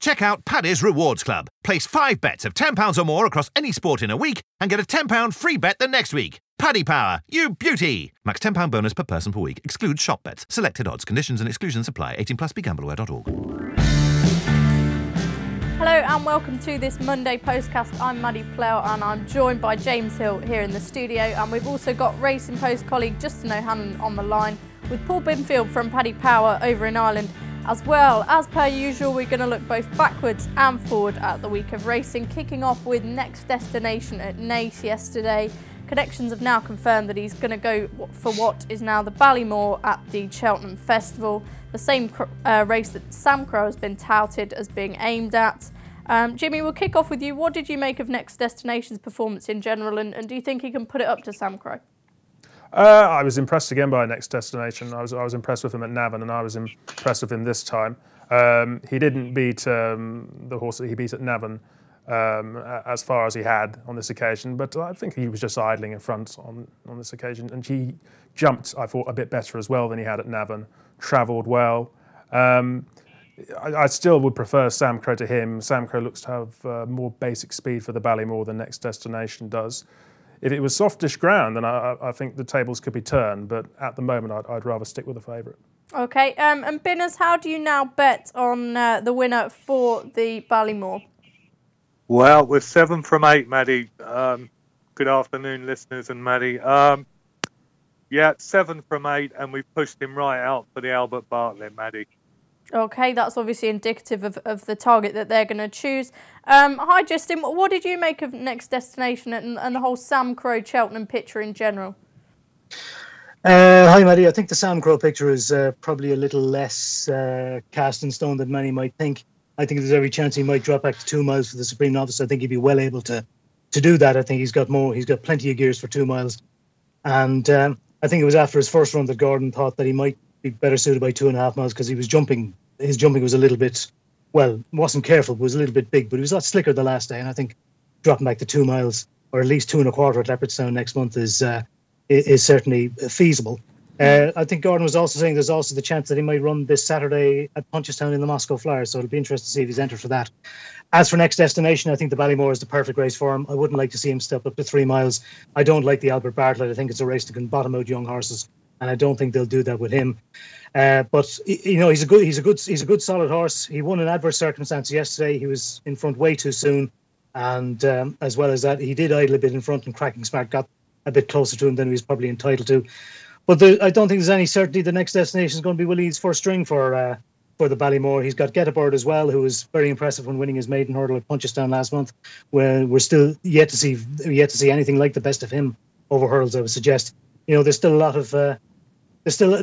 Check out Paddy's Rewards Club. Place 5 bets of £10 or more across any sport in a week and get a £10 free bet the next week. Paddy Power, you beauty! Max £10 bonus per person per week. Excludes shop bets. Selected odds. Conditions and exclusions apply. 18 plus. BeGambleAware.org. Hello and welcome to this Monday Postcast. I'm Maddie Plough and I'm joined by James Hill here in the studio, and we've also got Racing Post colleague Justin O'Hanlon on the line with Paul Binfield from Paddy Power over in Ireland. As well, as per usual, we're going to look both backwards and forward at the week of racing, kicking off with Next Destination at Naas yesterday. Connections have now confirmed that he's going to go for what is now the Ballymore at the Cheltenham Festival, the same race that Sam Crow has been touted as being aimed at. Jimmy, we'll kick off with you. What did you make of Next Destination's performance in general, and do you think he can put it up to Sam Crow? I was impressed again by Next Destination. I was impressed with him at Navan, and I was impressed with him this time. He didn't beat the horse that he beat at Navan as far as he had on this occasion, but I think he was just idling in front on this occasion, and he jumped, I thought, a bit better as well than he had at Navan, travelled well. I still would prefer Sam Crow to him. Sam Crow looks to have more basic speed for the Ballymore than Next Destination does. If it was softish ground, then I think the tables could be turned, but at the moment I'd rather stick with the favourite. OK, and Binners, how do you now bet on the winner for the Ballymore? Well, we're 7 from 8, Maddie. Good afternoon, listeners and Maddie. Yeah, 7 from 8, and we've pushed him right out for the Albert Bartlett, Maddie. OK, that's obviously indicative of the target that they're going to choose. Hi, Justin. What did you make of Next Destination and the whole Sam Crow Cheltenham picture in general? Hi, Maddie. I think the Sam Crow picture is probably a little less cast in stone than many might think. I think there's every chance he might drop back to 2 miles for the Supreme Novice. I think he'd be well able to do that. I think he's got plenty of gears for 2 miles. And I think it was after his first run that Gordon thought that he might be better suited by 2.5 miles because he was jumping. His jumping was a little bit, wasn't careful, but was a little bit big, but he was a lot slicker the last day. And I think dropping back to 2 miles or at least 2.25 at Leopardstown next month is certainly feasible. I think Gordon was also saying there's also the chance that he might run this Saturday at Punchestown in the Moscow Flyer. So it'll be interesting to see if he's entered for that. As for Next Destination, I think the Ballymore is the perfect race for him. I wouldn't like to see him step up to 3 miles. I don't like the Albert Bartlett. I think it's a race that can bottom out young horses, and I don't think they'll do that with him. But you know, he's a good solid horse. He won in adverse circumstances yesterday. He was in front way too soon, and as well as that, he did idle a bit in front, and Cracking Smart got a bit closer to him than he was probably entitled to. But I don't think there's any certainty the Next Destination is going to be Willie's first string for the Ballymore. He's got Get A Bird as well, who was very impressive when winning his maiden hurdle at Punchestown last month. Where we're still yet to see anything like the best of him over hurdles, I would suggest. You know, there's still a lot of there's still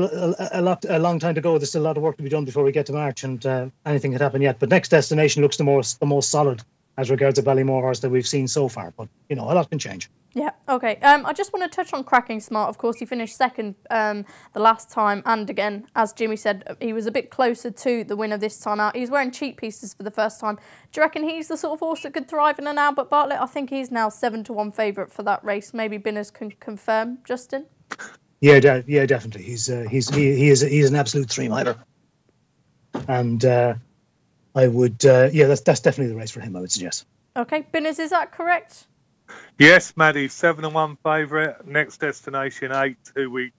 a long time to go. There's still a lot of work to be done before we get to March, and anything could happen yet. But Next Destination looks the most solid as regards a Ballymore horse that we've seen so far. But you know, a lot can change. Yeah, OK. I just want to touch on Cracking Smart. Of course, he finished second the last time. And again, as Jimmy said, he was a bit closer to the winner this time out. He's wearing cheap pieces for the first time. Do you reckon he's the sort of horse that could thrive in an Albert Bartlett? I think he's now 7-1 favourite for that race. Maybe Binners can confirm, Justin? Yeah, definitely. He's an absolute 3-miler. And I would, that's definitely the race for him, I would suggest. OK, Binners, is that correct? Yes, Maddie, 7-1 favourite. Next Destination 8, who we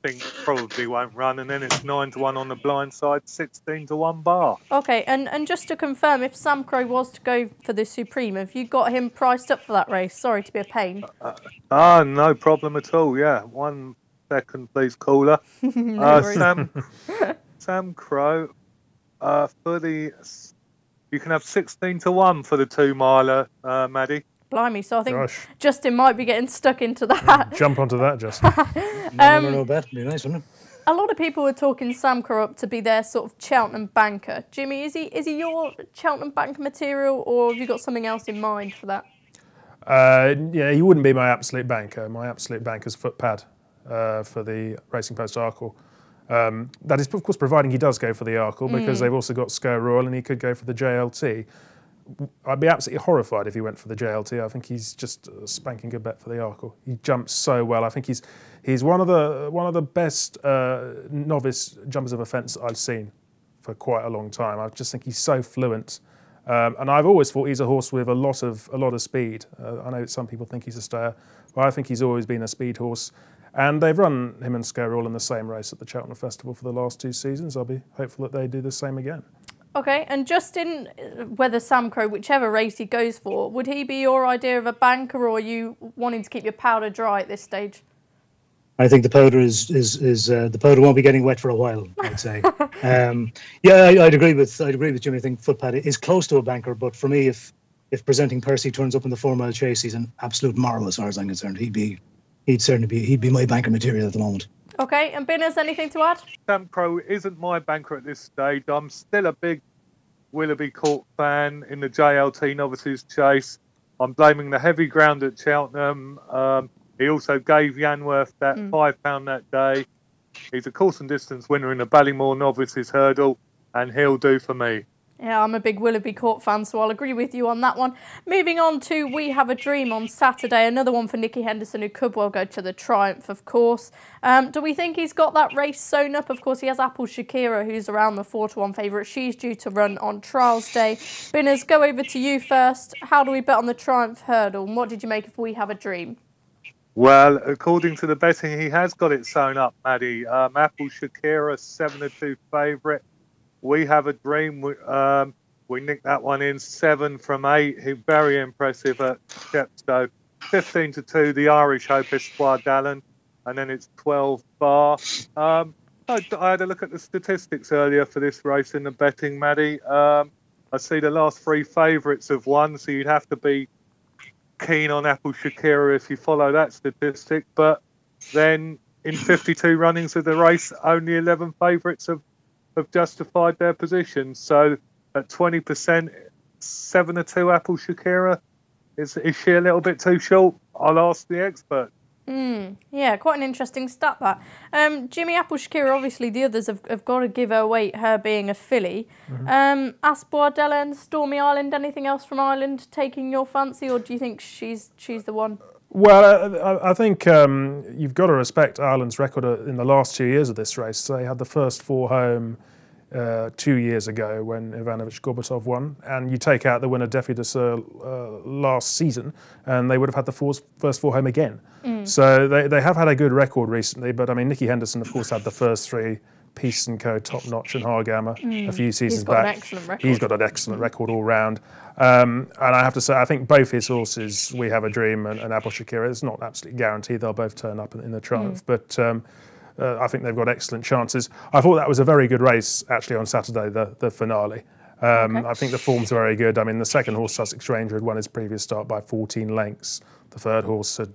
think probably won't run, and then it's 9-1 on the blind side, 16-1 bar. OK, and just to confirm, if Sam Crow was to go for the Supreme, have you got him priced up for that race? Sorry to be a pain. No problem at all. Yeah, 1 second, please, caller. No Sam Crow for the. You can have 16-1 for the 2-miler, Maddie. Blimey, so I think Justin might be getting stuck into that. Jump onto that, Justin. No bet. Be nice, wouldn't it? A lot of people are talking Sam Crow up to be their sort of Cheltenham banker. Jimmy, is he your Cheltenham banker material, or have you got something else in mind for that? Yeah, he wouldn't be my absolute banker. My absolute banker's Footpad for the Racing Post Arkle. That is, of course, providing he does go for the Arkle, because they've also got Sco Royal, and he could go for the JLT. I'd be absolutely horrified if he went for the JLT. I think he's just a spanking good bet for the Arkle. He jumps so well. I think he's one of the best novice jumpers of a fence I've seen for quite a long time. I just think he's so fluent. And I've always thought he's a horse with a lot of speed. I know some people think he's a stayer, but I think he's always been a speed horse. And they've run him and Scale all in the same race at the Cheltenham Festival for the last 2 seasons. I'll be hopeful that they do the same again. Okay, and Justin, whether Sam Crow, whichever race he goes for, would he be your idea of a banker, or are you wanting to keep your powder dry at this stage? I think the powder the powder won't be getting wet for a while, I'd say. I'd agree with Jimmy. I think Footpad is close to a banker, but for me, if Presenting Percy turns up in the 4 Mile Chase, he's an absolute marvel as far as I'm concerned. He'd be my banker material at the moment. Okay, and Binners, anything to add? Sam Crow isn't my banker at this stage. I'm still a big Willoughby Court fan in the JLT Novices Chase. I'm blaming the heavy ground at Cheltenham. He also gave Yanworth that £5 that day. He's a course and distance winner in the Ballymore Novices Hurdle, and he'll do for me. Yeah, I'm a big Willoughby Court fan, so I'll agree with you on that one. Moving on to We Have a Dream on Saturday, another one for Nicky Henderson, who could well go to the Triumph, of course. Do we think he's got that race sewn up? Of course, he has Apple Shakira, who's around the 4-1 favourite. She's due to run on Trials Day. Binners, go over to you first. How do we bet on the Triumph Hurdle, and what did you make of We Have a Dream? Well, according to the betting, he has got it sewn up, Maddie. Apple Shakira, 7-2 favourite. We Have a Dream. We nicked that one in 7 from 8. He's very impressive at Chepstow. 15-2, the Irish Hope Espoir Dallin, and then it's 12 bar. I had a look at the statistics earlier for this race in the betting, Maddie. I see the last 3 favourites have won, so you'd have to be keen on Apple Shakira if you follow that statistic. But then in 52 runnings of the race, only 11 favourites have justified their position. So at 20%, 7-2 Apple Shakira, is she a little bit too short? I'll ask the expert. Yeah, quite an interesting stat that. Jimmy, Apple Shakira, obviously the others have got to give her weight, her being a filly. Espoir Dallin, Stormy Island, anything else from Ireland taking your fancy, or do you think she's the one? Well, I think you've got to respect Ireland's record in the last 2 years of this race. They had the first 4 home 2 years ago when Ivanovic Gorbatov won, and you take out the winner Defi de Sur last season, and they would have had the first 4 home again. So they have had a good record recently, but I mean, Nicky Henderson, of course, had the first 3, Peace & Co, Top Notch and Hargammer a few seasons back. He's got an excellent record all round. And I have to say, I think both his horses, We Have a Dream and Apple Shakira, it's not absolutely guaranteed they'll both turn up in the Triumph, but I think they've got excellent chances. I thought that was a very good race, actually, on Saturday, the finale. I think the form's very good. I mean, the second horse, Sussex Ranger, had won his previous start by 14 lengths. The third horse had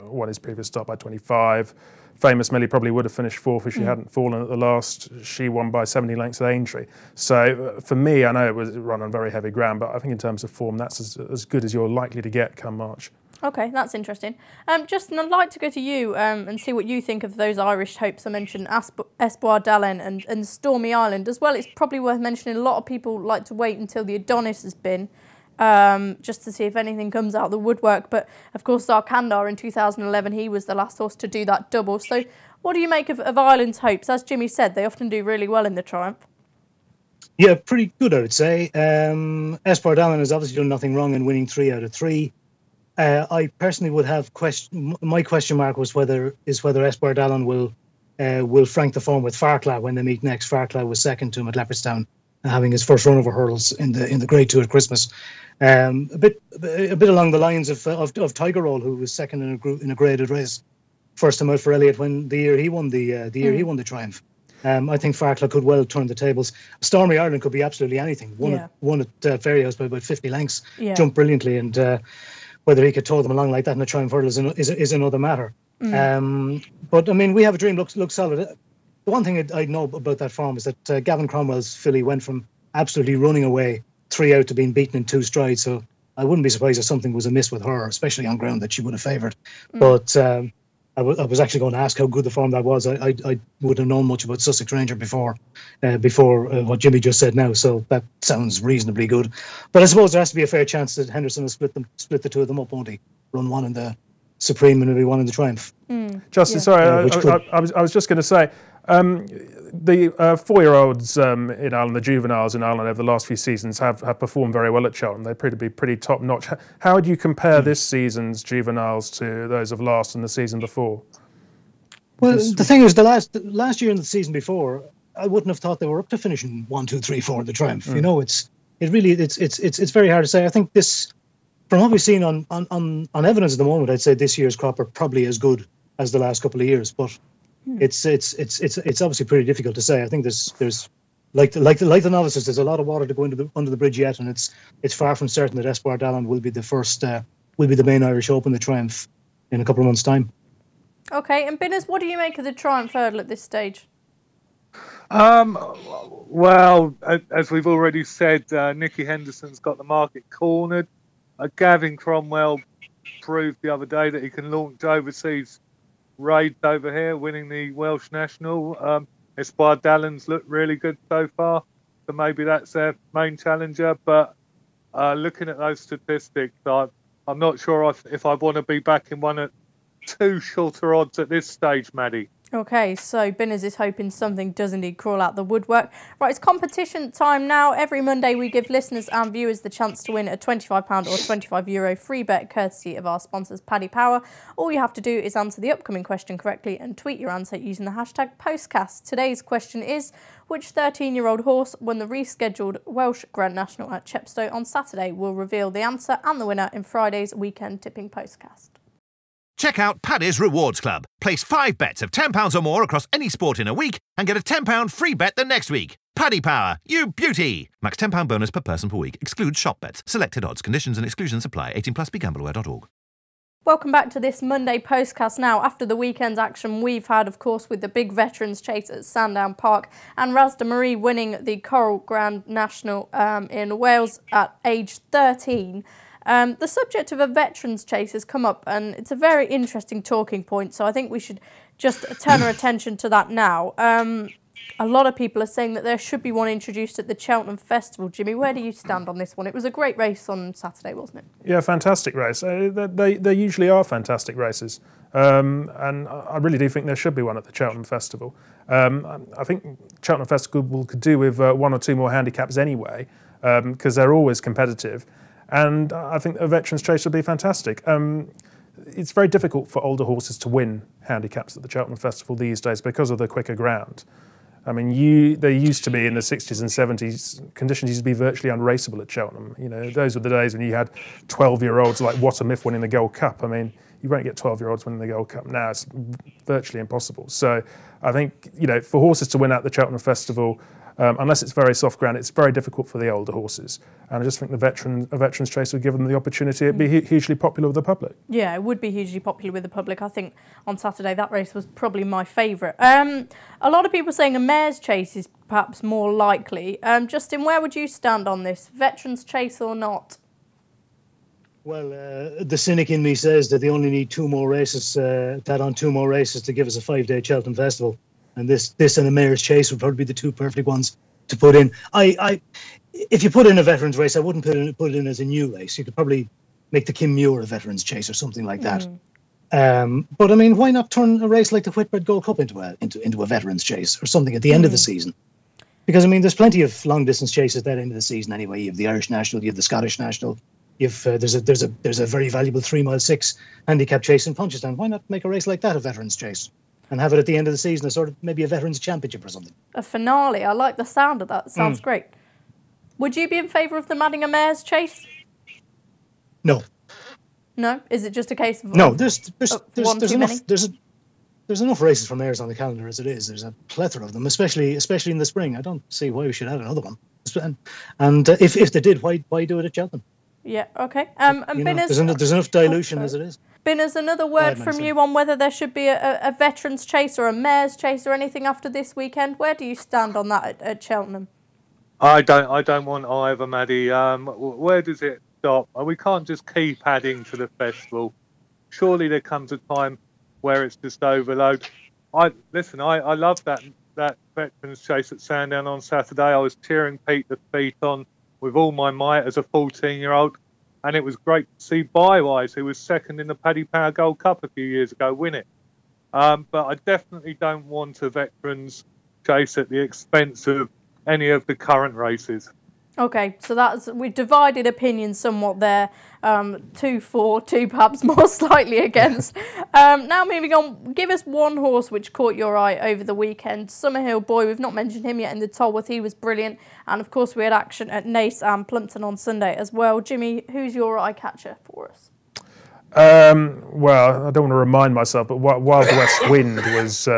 won his previous start by 25. Famous Millie probably would have finished 4th if she hadn't fallen at the last. She won by 70 lengths at Aintree. So for me, I know it was run on very heavy ground, but I think in terms of form, that's as good as you're likely to get come March. Okay, that's interesting. Justin, I'd like to go to you and see what you think of those Irish hopes I mentioned, Espoir Dallin and Stormy Island. As well, it's probably worth mentioning a lot of people like to wait until the Adonis has been, just to see if anything comes out of the woodwork. But, of course, Zarkandar in 2011, he was the last horse to do that double. So what do you make of Ireland's hopes? As Jimmy said, they often do really well in the Triumph. Yeah, pretty good, I would say. Espoir Dallin has obviously done nothing wrong in winning 3 out of 3. I personally would have my question mark was whether Espoir Dallin will frank the form with Farcla when they meet next. Farcla was second to him at Leopardstown, having his first run over hurdles in the Grade 2 at Christmas. A bit along the lines of Tiger Roll, who was second in a graded race, first time out for Elliott when the year he won the Triumph. I think Farcla could well turn the tables. Stormy Ireland could be absolutely anything. Won at Fairyhouse by about 50 lengths. Jumped brilliantly, and whether he could tow them along like that in a Triumph hurdle is another matter. But I mean, We Have a Dream looks solid. The one thing I know about that form is that Gavin Cromwell's filly went from absolutely running away 3 out to being beaten in 2 strides. So I wouldn't be surprised if something was amiss with her, especially on ground that she would have favoured. But I was actually going to ask how good the form that was. I would have known much about Sussex Ranger before what Jimmy just said now, so that sounds reasonably good. But I suppose there has to be a fair chance that Henderson will split the 2 of them up, won't he? Run 1 in the Supreme and maybe 1 in the Triumph. Justin, sorry, I was just going to say, The 4-year-olds in Ireland, the juveniles in Ireland over the last few seasons have performed very well at Cheltenham. They appear to be pretty top notch. How would you compare this season's juveniles to those of last and the season before? Well, the thing is, the last year and the season before, I wouldn't have thought they were up to finishing 1, 2, 3, 4 in the Triumph. You know, it's very hard to say. I think this, from what we've seen on evidence at the moment, I'd say this year's crop are probably as good as the last couple of years, but it's obviously pretty difficult to say. I think there's like the novices, there's a lot of water to go under the bridge yet, and it's far from certain that Espoir d'Allen will be the main Irish Open, the Triumph, in a couple of months' time. Okay, and Binners, what do you make of the Triumph hurdle at this stage? Well, as we've already said, Nicky Henderson's got the market cornered. Gavin Cromwell proved the other day that he can launch overseas raids over here, winning the Welsh National. Espoir d'Allen's looked really good so far, so maybe that's their main challenger. But looking at those statistics, I'm not sure if I want to be backing one at too shorter odds at this stage, Maddie. Okay, so Binners is hoping something does indeed crawl out the woodwork. Right, it's competition time now. Every Monday we give listeners and viewers the chance to win a £25 or €25 free bet courtesy of our sponsors Paddy Power. All you have to do is answer the upcoming question correctly and tweet your answer using the hashtag Postcast. Today's question is, which 13-year-old horse won the rescheduled Welsh Grand National at Chepstow on Saturday? We'll reveal the answer and the winner in Friday's Weekend Tipping Postcast. Check out Paddy's Rewards Club. Place 5 bets of £10 or more across any sport in a week and get a £10 free bet the next week. Paddy Power, you beauty! Max £10 bonus per person per week. Excludes shop bets. Selected odds. Conditions and exclusions apply. 18+. BeGambleAware.org. Welcome back to this Monday Postcast now. After the weekend's action we've had, of course, with the big Veterans Chase at Sandown Park and Razda Marie winning the Coral Grand National in Wales at age 13. The subject of a veterans chase has come up and it's a very interesting talking point, so I think we should just turn our attention to that now. A lot of people are saying that there should be one introduced at the Cheltenham Festival. Jimmy, where do you stand on this one? It was a great race on Saturday, wasn't it? Yeah, fantastic race. They usually are fantastic races, and I really do think there should be one at the Cheltenham Festival. I think Cheltenham Festival could do with 1 or 2 more handicaps anyway, because they're always competitive. And I think a veterans chase would be fantastic. It's very difficult for older horses to win handicaps at the Cheltenham Festival these days because of the quicker ground. I mean, they used to be in the 60s and 70s, conditions used to be virtually unraceable at Cheltenham. You know, those were the days when you had 12-year-olds like What a Myth winning the Gold Cup. I mean, you won't get 12-year-olds winning the Gold Cup now. It's virtually impossible. So I think, you know, for horses to win at the Cheltenham Festival, unless it's very soft ground, it's very difficult for the older horses. And I just think a veterans chase would give them the opportunity. It'd be hugely popular with the public. Yeah, it would be hugely popular with the public. I think on Saturday that race was probably my favourite. A lot of people saying a mare's chase is perhaps more likely. Justin, where would you stand on this? Veterans chase or not? Well, the cynic in me says that they only need 2 more races, to give us a 5-day Cheltenham Festival. And this and a mare's chase would probably be the 2 perfect ones to put in. If you put in a veterans race, I wouldn't put it in as a new race. You could probably make the Kim Muir a veterans chase or something like that. But I mean, why not turn a race like the Whitbread Gold Cup into a veterans chase or something at the end of the season? Because I mean, there's plenty of long distance chases at that end of the season anyway. You have the Irish National, you have the Scottish National. There's a very valuable 3-mile 6 handicap chase in Punchestown. Why not make a race like that a veterans chase? And have it at the end of the season, a sort of maybe a veterans championship or something. A finale. I like the sound of that. Sounds great. Would you be in favour of them adding a mare's chase? No. No? Is it just a case of no? There's enough races for mares on the calendar as it is. There's a plethora of them, especially in the spring. I don't see why we should add another one. And if they did, why do it at Cheltenham? Yeah. Okay. And Binners, there's enough dilution as it is. Binners, another word from you on whether there should be a veterans chase or a mare's chase or anything after this weekend. Where do you stand on that at Cheltenham? I don't want either, Maddie. Where does it stop? We can't just keep adding to the festival. Surely there comes a time where it's just overload. I love that veterans chase at Sandown on Saturday. I was cheering Pete the Feet on with all my might as a 14-year-old. And it was great to see Bywise, who was second in the Paddy Power Gold Cup a few years ago, win it. But I definitely don't want a veterans chase at the expense of any of the current races. Okay, so we've divided opinions somewhat there. 2 for, 2 perhaps more slightly against. Now moving on, give us one horse which caught your eye over the weekend. Summerhill Boy, we've not mentioned him yet in the Tolworth. He was brilliant. And of course we had action at Naas and Plumpton on Sunday as well. Jimmy, who's your eye catcher for us? Well, I don't want to remind myself, but Wild West Wind was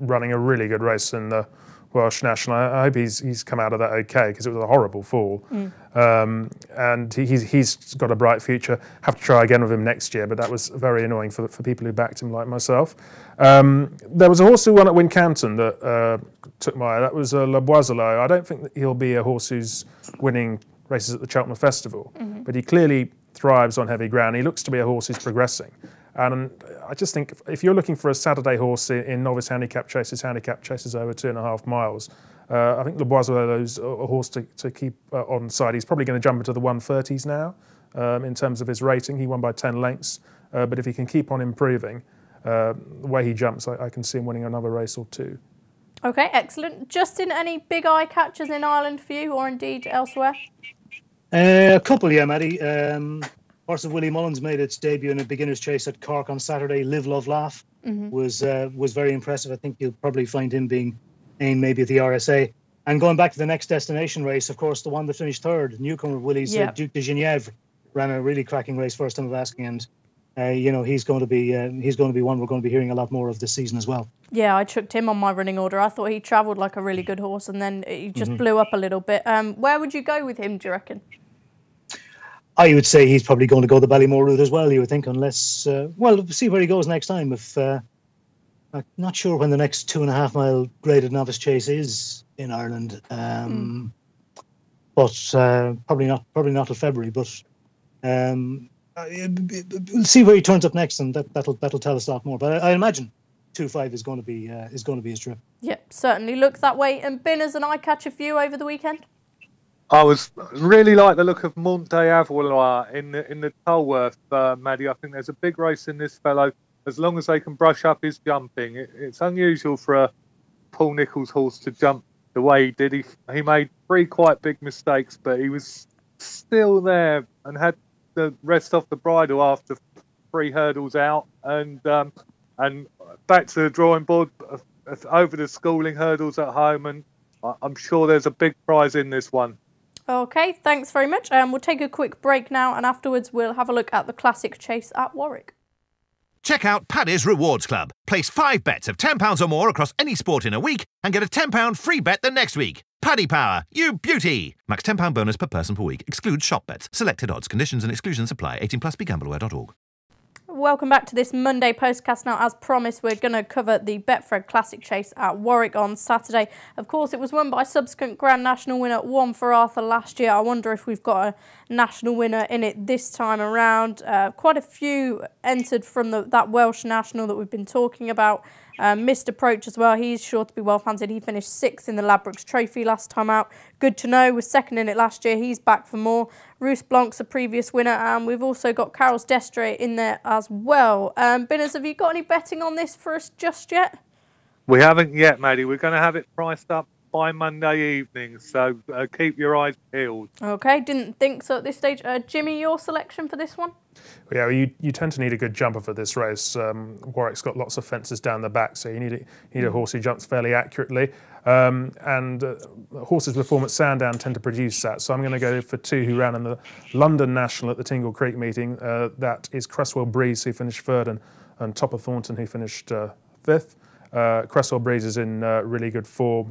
running a really good race in the Welsh National. I hope he's come out of that okay, because it was a horrible fall. And he's got a bright future. Have to try again with him next year, but that was very annoying for people who backed him like myself. There was a horse who won at Wincanton that took my eye. That was Le Boiselot. I don't think that he'll be a horse who's winning races at the Cheltenham Festival, but he clearly thrives on heavy ground. He looks to be a horse who's progressing. And I just think if you're looking for a Saturday horse in novice handicap chases over 2.5 miles, I think Le Boiselot is a horse to keep on side. He's probably going to jump into the 130s now in terms of his rating. He won by 10 lengths. But if he can keep on improving the way he jumps, I can see him winning another race or two. Okay, excellent. Justin, any big eye catchers in Ireland for you, or indeed elsewhere? A couple, yeah, Maddie. Horse of Willie Mullins made its debut in a beginner's chase at Cork on Saturday. Live, Love, Laugh was very impressive. I think you'll probably find him being aimed maybe at the RSA. And going back to the next destination race, of course, the one that finished third, newcomer of Willie's, Duke de Genève, ran a really cracking race, first time of asking, and he's going to be one we're going to be hearing a lot more of this season as well. Yeah, I chucked him on my running order. I thought he travelled like a really good horse, and then he just blew up a little bit. Where would you go with him, do you reckon? I would say he's probably going to go the Ballymore route as well, you would think, unless, we'll see where he goes next time. If I'm not sure when the next 2.5 mile graded novice chase is in Ireland, but probably not till February. But we'll see where he turns up next, and that'll tell us a lot more. But I imagine 2.5 is going to be his trip. Yep, certainly looks that way. And Ben, as an eye catcher for you over the weekend? I really like the look of Monte Avoillois in the Tolworth, Maddie. I think there's a big race in this fellow, as long as they can brush up his jumping. It's unusual for a Paul Nicholls horse to jump the way he did. He made 3 quite big mistakes, but he was still there and had the rest off the bridle after 3 hurdles out, and back to the drawing board over the schooling hurdles at home, and I'm sure there's a big prize in this one. Okay, thanks very much. We'll take a quick break now, and afterwards we'll have a look at the classic chase at Warwick. Check out Paddy's Rewards Club. Place 5 bets of £10 or more across any sport in a week and get a £10 free bet the next week. Paddy Power, you beauty! Max £10 bonus per person per week. Excludes shop bets. Selected odds. Conditions and exclusions apply. 18+. BeGambleAware.org. Welcome back to this Monday Postcast. Now, as promised, we're going to cover the Betfred Classic Chase at Warwick on Saturday. Of course, it was won by subsequent Grand National winner, One for Arthur, last year. I wonder if we've got a national winner in it this time around. Quite a few entered from that Welsh National that we've been talking about. Missed Approach as well. He's sure to be well fancied. He finished 6th in the Ladbrokes Trophy last time out. Good to know. Was 2nd in it last year. He's back for more. Roos Blanc's a previous winner, and we've also got Carol's Destre in there as well. Binners, have you got any betting on this for us just yet? We haven't yet, Maddie. We're going to have it priced up by Monday evening, so keep your eyes peeled. Okay, didn't think so at this stage. Jimmy, your selection for this one? Yeah, well, you tend to need a good jumper for this race. Warwick's got lots of fences down the back, so you need a horse who jumps fairly accurately. And horses with form at Sandown tend to produce that. So I'm going to go for 2 who ran in the London National at the Tingle Creek meeting. That is Cresswell Breeze, who finished 3rd, and Top of Thornton, who finished 5th. Cresswell Breeze is in really good form.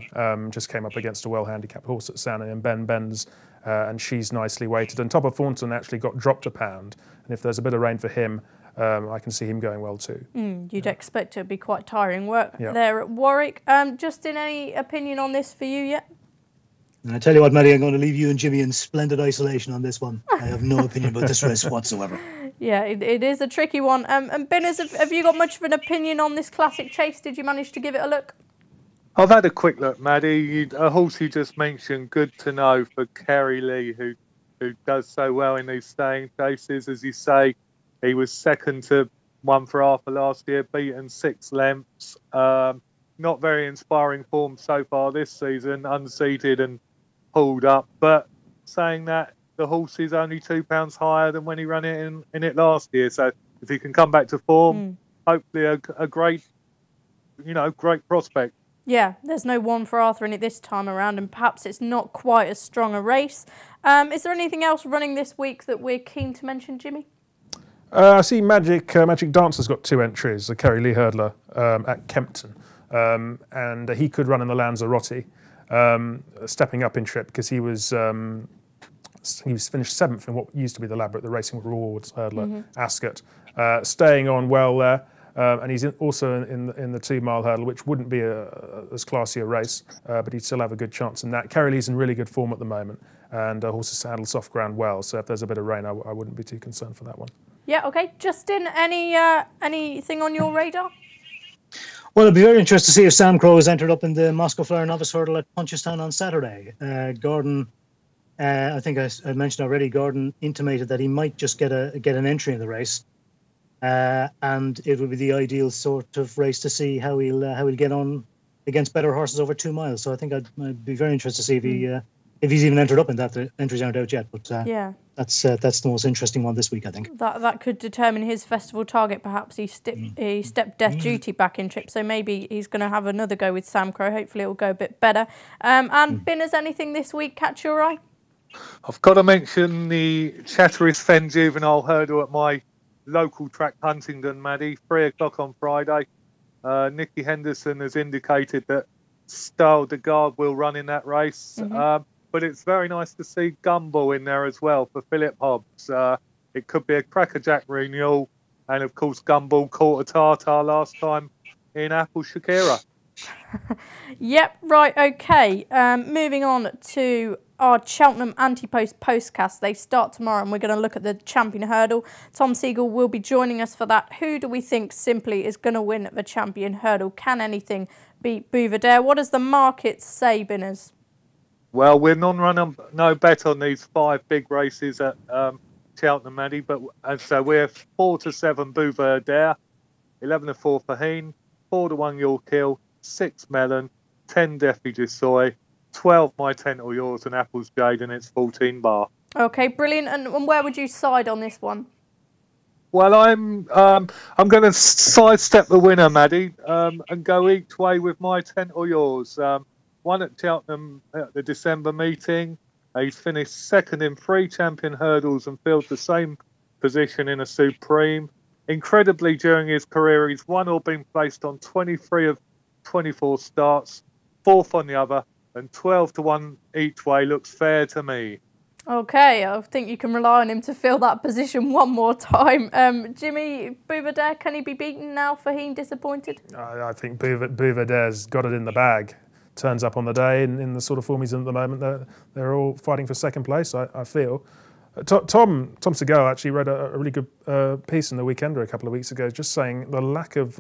Just came up against a well-handicapped horse at Sandown in Ben Benz, and she's nicely weighted. And Top of Thornton actually got dropped £1, and if there's a bit of rain for him, I can see him going well too. You'd expect it to be quite tiring work there at Warwick. Justin, any opinion on this for you yet? I tell you what, Maddie, I'm going to leave you and Jimmy in splendid isolation on this one. I have no opinion about this race whatsoever. Yeah, it is a tricky one. And Binners, have you got much of an opinion on this classic chase? Did you manage to give it a look? I've had a quick look, Maddie. A horse you just mentioned, Good to Know, for Kerry Lee, who does so well in these staying chases. As you say, he was 2nd to won for Arthur last year, beaten 6 lengths. Not very inspiring form so far this season, unseated and pulled up. But saying that, the horse is only £2 higher than when he ran it in it last year. So if he can come back to form, hopefully a great prospect. Yeah, there's no one for Arthur in it this time around, and perhaps it's not quite as strong a race. Is there anything else running this week that we're keen to mention, Jimmy? I see Magic Dancer's got 2 entries, a Kerry Lee hurdler at Kempton, and he could run in the Lanzarote, stepping up in trip because he was finished 7th in what used to be the Labrador, the Racing Rewards hurdler, Ascot, staying on well there. And he's also in the 2 mile hurdle, which wouldn't be as classy a race, but he'd still have a good chance in that. Kerry Lee's in really good form at the moment, and horses handle soft ground well. So if there's a bit of rain, I wouldn't be too concerned for that one. Yeah, okay. Justin, anything on your radar? Well, it'd be very interesting to see if Sam Crow has entered up in the Moscow Flyer Novice Hurdle at Punchestown on Saturday. Gordon, I think I mentioned already, Gordon intimated that he might just get an entry in the race. And it would be the ideal sort of race to see how he'll get on against better horses over 2 miles. So I think I'd be very interested to see if he's even entered up in that. The entries aren't out yet, but that's the most interesting one this week, I think. That could determine his festival target. Perhaps he stepped Death Duty back in trip, so maybe he's going to have another go with Sam Crow. Hopefully, it will go a bit better. And Ben, has anything this week catch your eye? I've got to mention the Chatteris Fen Juvenile Hurdle at my local track, Huntingdon, Maddie, 3 o'clock on Friday. Nicky Henderson has indicated that Style de Garde will run in that race. But it's very nice to see Gamble in there as well for Philip Hobbs. It could be a crackerjack renewal. And, of course, Gamble caught a tartar last time in Apple Shakira. Yep, right, OK. Moving on to our Cheltenham Anti-Post Postcast. They start tomorrow and we're going to look at the Champion Hurdle. Tom Siegel will be joining us for that. Who do we think simply is going to win the Champion Hurdle? Can anything beat Bouvardere? What does the market say, Binners? Well, we're non-run no bet on these 5 big races at Cheltenham, Maddie, but so we're 4-7 Bouvardere, 11-4 Fahine, 4-1 York Hill, 6 Mellon, 10 Defi Gissoy, 12 My Tent or Yours, and Apple's Jade, and it's 14 bar. Okay, brilliant. And where would you side on this one? Well, I'm going to sidestep the winner, Maddie, and go each way with My Tent or Yours. Won at Cheltenham at the December meeting. He's finished 2nd in 3 champion hurdles and filled the same position in a Supreme. Incredibly, during his career, he's won or been placed on 23 of 24 starts, 4th on the other, and 12-1 each way looks fair to me. Okay, I think you can rely on him to fill that position one more time. Jimmy, Bouvardere, can he be beaten now? Fahine disappointed? I think Bouvardere's got it in the bag. Turns up on the day in the sort of form he's in at the moment. They're all fighting for 2nd place, I feel. Tom Segal actually read a really good piece in the Weekender a couple of weeks ago, just saying the lack of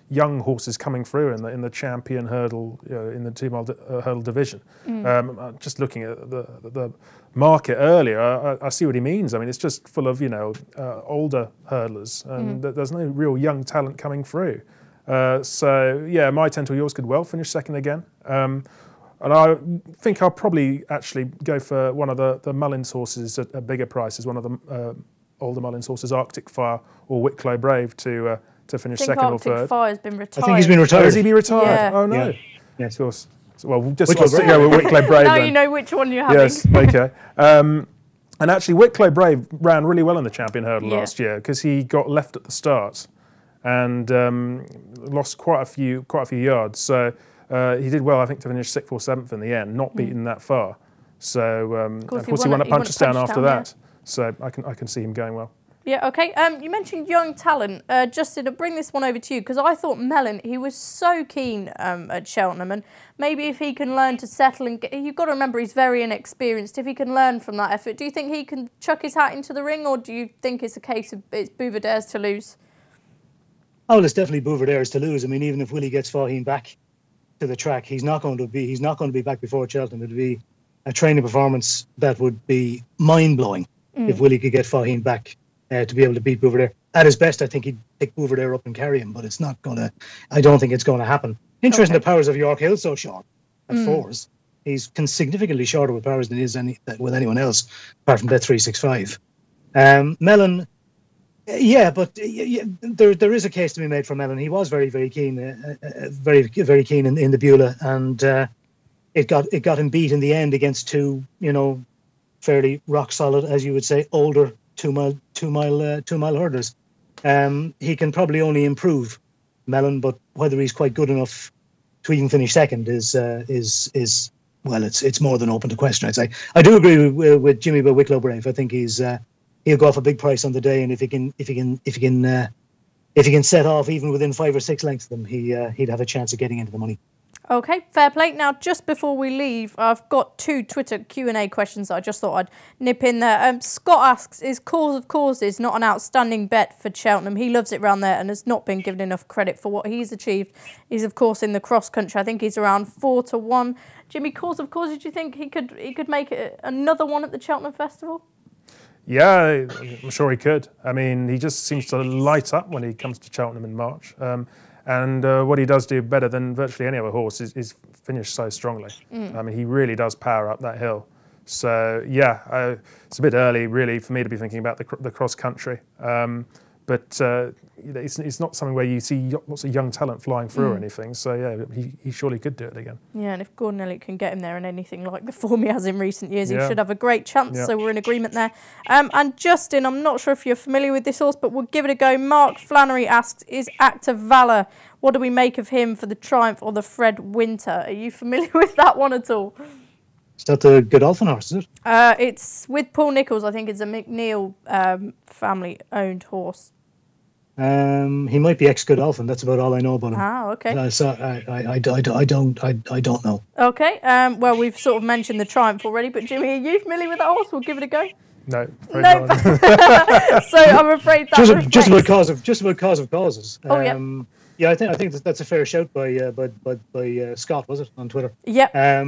young horses coming through in the champion hurdle, in the 2 mile hurdle division. Just looking at the market earlier, I see what he means. I mean, it's just full of older hurdlers, and there's no real young talent coming through. So yeah, My Tent or Yours could well finish 2nd again. And I think I'll probably actually go for one of the Mullins horses at bigger prices, one of the older Mullins horses, Arctic Fire or Wicklow Brave, to finish 2nd or 3rd. Arctic Fire's been retired. I think he's been retired. Oh, has he been retired? Yeah. Oh, no. Yeah. Yes. Of course. Well, we'll just go with Wicklow Brave Now then. you know which one you're having. Yes, okay. And actually, Wicklow Brave ran really well in the champion hurdle last year because he got left at the start and lost quite a few yards. So he did well, I think, to finish 6th or 7th in the end, not beaten that far. So of course he won at Punchestown after that. So I can see him going well. Yeah, okay. You mentioned young talent. Justin, I'll bring this one over to you because I thought Mellon, he was so keen at Cheltenham, and maybe if he can learn to settle and you've got to remember he's very inexperienced. If he can learn from that effort, do you think he can chuck his hat into the ring, or do you think it's a case of it's Bouvardere's to lose? Oh, it's definitely Bouvardere's to lose. I mean, even if Willie gets Fahine back to the track, he's not going to be back before Cheltenham. It would be a training performance that would be mind blowing if Willie could get Fahine back to be able to beat Bouvardere. at his best, I think he'd pick Bouverdere up and carry him, but it's not going to. I don't think it's going to happen. Interesting, the powers of York Hill so short at fours. He's significantly shorter with powers than he is with anyone else, apart from Bet365. Mellon, but there is a case to be made for Mellon. He was very, very keen, very, very keen in the Beulah, and it got him beat in the end against two, fairly rock solid, as you would say, older two mile hurdlers. He can probably only improve, Mellon, but whether he's quite good enough to even finish second is well, it's more than open to question, I'd say. I do agree with Jimmy about Wicklow Brave. I think he'll go off a big price on the day, and if he can set off even within 5 or 6 lengths of them, he'd have a chance of getting into the money. Okay, fair play. Now, just before we leave, I've got 2 Twitter Q&A questions that I just thought I'd nip in there. Scott asks, is Cause of Causes not an outstanding bet for Cheltenham? He loves it round there and has not been given enough credit for what he's achieved. He's, of course, in the cross-country. I think he's around 4-1. Jimmy, Cause of Causes, do you think he could make it another one at the Cheltenham Festival? Yeah, I'm sure he could. I mean, he just seems to light up when he comes to Cheltenham in March. And what he does do better than virtually any other horse is finish so strongly. I mean, he really does power up that hill. So, yeah, it's a bit early, really, for me to be thinking about the cross-country. But it's not something where you see lots of young talent flying through or anything. So, yeah, he surely could do it again. Yeah, and if Gordon Elliott can get him there in anything like the form he has in recent years, he should have a great chance. Yeah. So we're in agreement there. And Justin, I'm not sure if you're familiar with this horse, but we'll give it a go. Mark Flannery asks, is Act of Valour, what do we make of him for the Triumph or the Fred Winter? Are you familiar with that one at all? Is that the Godolphin horse, is it? It's with Paul Nicholls. I think it's a McNeil family-owned horse. He might be ex-Godolphin. That's about all I know about him. Ah, okay. So I don't know. Okay. Well, we've sort of mentioned the Triumph already, but Jimmy, are you familiar with that horse? We'll give it a go. No. No. So I'm afraid that just about cause of causes. Oh yeah. Yeah, I think that's a fair shout by Scott, was it, on Twitter? Yeah.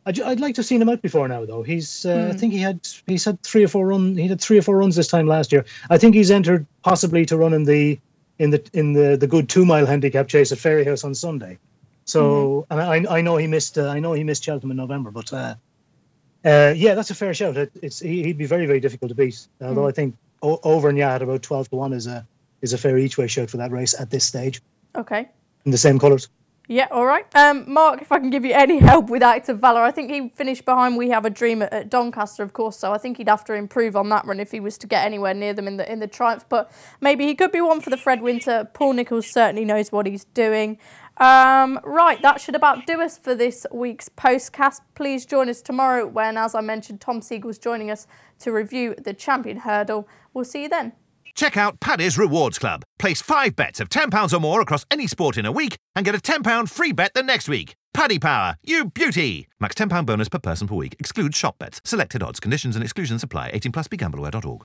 I'd like to have seen him out before now, though. He's I think he's had 3 or 4 runs. He had 3 or 4 runs this time last year. I think he's entered possibly to run in the good 2 mile handicap chase at Fairyhouse on Sunday. So and I know he missed Cheltenham in November, but yeah, that's a fair shout. He'd be very, very difficult to beat. Although I think Auvergnat at about 12-1 is a fair each way shout for that race at this stage. Okay. In the same colours. Yeah, all right. Mark, if I can give you any help with Act of Valour, I think he finished behind We Have a Dream at Doncaster, of course, so I think he'd have to improve on that run if he was to get anywhere near them in the Triumph, but maybe he could be one for the Fred Winter. Paul Nicholls certainly knows what he's doing. Right, that should about do us for this week's Postcast. Please join us tomorrow when, as I mentioned, Tom Siegel's joining us to review the Champion Hurdle. We'll see you then. Check out Paddy's Rewards Club. Place 5 bets of £10 or more across any sport in a week and get a £10 free bet the next week. Paddy Power, you beauty! Max £10 bonus per person per week. Excludes shop bets. Selected odds. Conditions and exclusions apply. 18+. BeGambleAware.org.